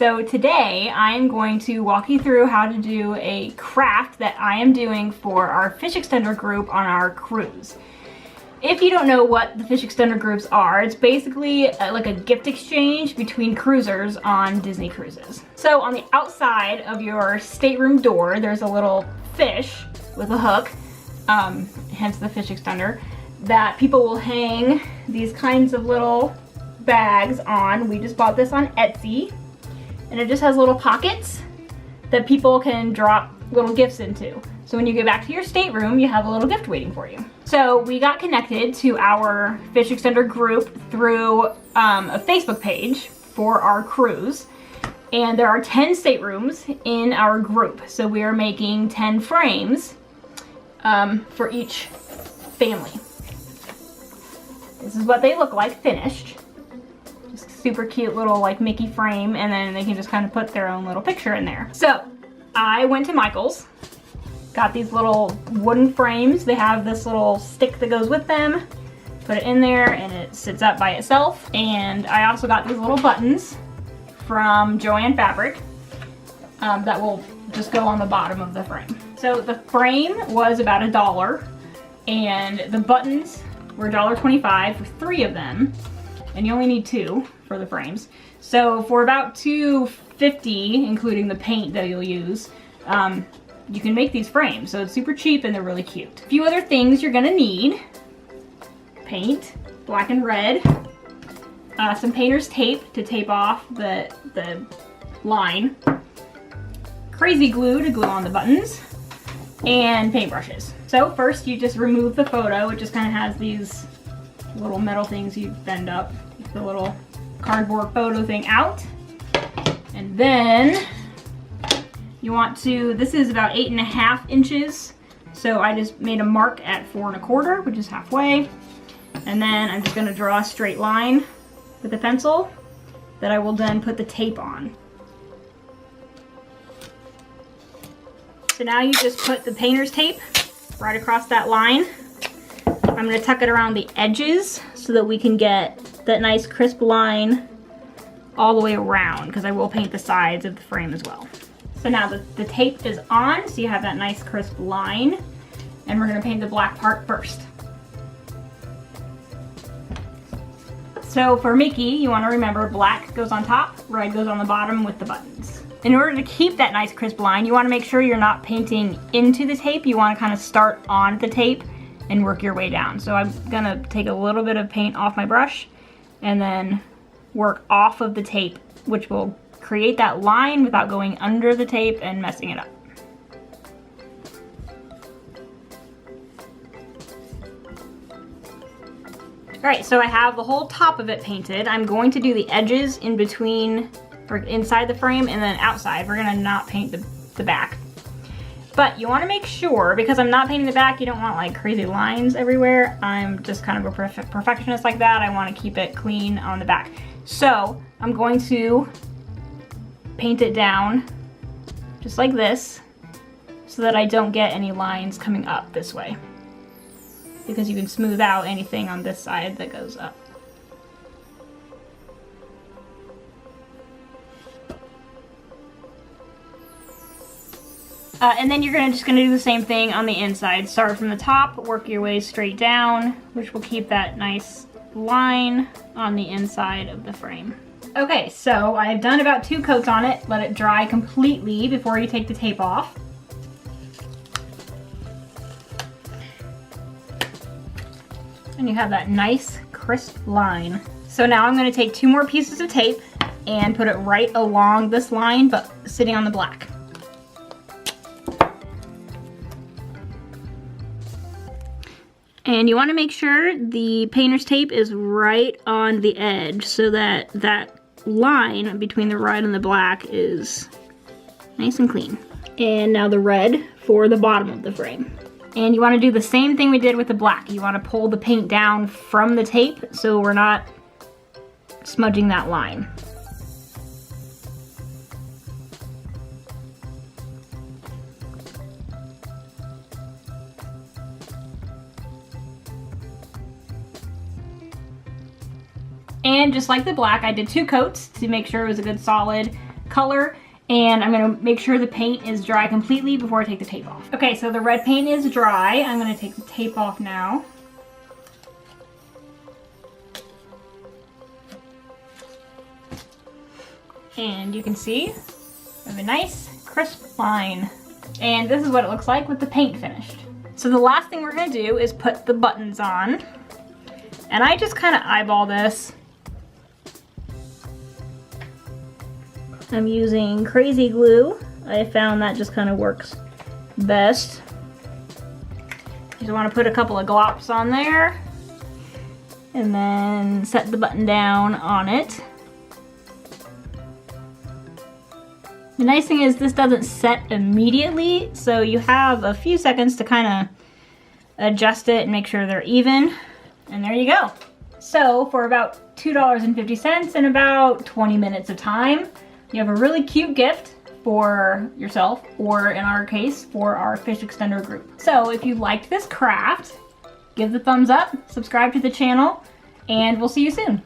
So today I'm going to walk you through how to do a craft that I am doing for our fish extender group on our cruise. If you don't know what the fish extender groups are, it's basically like a gift exchange between cruisers on Disney cruises. So on the outside of your stateroom door, there's a little fish with a hook, hence the fish extender, that people will hang these kinds of little bags on. We just bought this on Etsy, and it just has little pockets that people can drop little gifts into. So when you get back to your stateroom, you have a little gift waiting for you. So we got connected to our fish extender group through a Facebook page for our cruise. And there are 10 staterooms in our group. So we are making 10 frames for each family. This is what they look like finished. Just super cute little like Mickey frame, and then they can just kind of put their own little picture in there. So I went to Michael's, got these little wooden frames. They have this little stick that goes with them. Put it in there and it sits up by itself. And I also got these little buttons from Joann Fabric that will just go on the bottom of the frame. So the frame was about $1, and the buttons were $1.25 for 3 of them, and you only need 2 for the frames. So for about $2.50, including the paint that you'll use, you can make these frames. So it's super cheap and they're really cute. A few other things you're gonna need: paint, black and red, some painter's tape to tape off the line, crazy glue to glue on the buttons, and paintbrushes. So first you just remove the photo. It just kind of has these little metal things you bend up, the little cardboard photo thing out. And then you want to, this is about 8.5 inches. So I just made a mark at 4.25, which is halfway. And then I'm just gonna draw a straight line with a pencil that I will then put the tape on. So now you just put the painter's tape right across that line. I'm gonna tuck it around the edges so that we can get that nice crisp line all the way around, because I will paint the sides of the frame as well. So now the tape is on, so you have that nice crisp line, and we're gonna paint the black part first. So for Mickey, you wanna remember black goes on top, red goes on the bottom with the buttons. In order to keep that nice crisp line, you wanna make sure you're not painting into the tape. You wanna kind of start on the tape and work your way down. So I'm gonna take a little bit of paint off my brush and then work off of the tape, which will create that line without going under the tape and messing it up. All right, so I have the whole top of it painted. I'm going to do the edges in between, or inside the frame, and then outside. We're gonna not paint the back. But you wanna make sure, because I'm not painting the back, you don't want like crazy lines everywhere. I'm just kind of a perfectionist like that. I wanna keep it clean on the back. So I'm going to paint it down just like this so that I don't get any lines coming up this way, because you can smooth out anything on this side that goes up. And then you're just gonna do the same thing on the inside. Start from the top, work your way straight down, which will keep that nice line on the inside of the frame. Okay, so I've done about 2 coats on it. Let it dry completely before you take the tape off. And you have that nice crisp line. So now I'm gonna take 2 more pieces of tape and put it right along this line, but sitting on the black. And you want to make sure the painter's tape is right on the edge so that that line between the red and the black is nice and clean. And now the red for the bottom of the frame. And you want to do the same thing we did with the black. You want to pull the paint down from the tape so we're not smudging that line. And just like the black, I did 2 coats to make sure it was a good solid color, and I'm gonna make sure the paint is dry completely before I take the tape off. Okay, so the red paint is dry. I'm gonna take the tape off now. And you can see I have a nice crisp line. And this is what it looks like with the paint finished. So the last thing we're gonna do is put the buttons on. And I just kind of eyeball this. I'm using Crazy Glue. I found that just kind of works best. You just want to put a couple of glops on there and then set the button down on it. The nice thing is this doesn't set immediately, so you have a few seconds to kind of adjust it and make sure they're even. And there you go. So for about $2.50 and about 20 minutes of time, you have a really cute gift for yourself, or in our case, for our fish extender group. So if you liked this craft, give the thumbs up, subscribe to the channel, and we'll see you soon.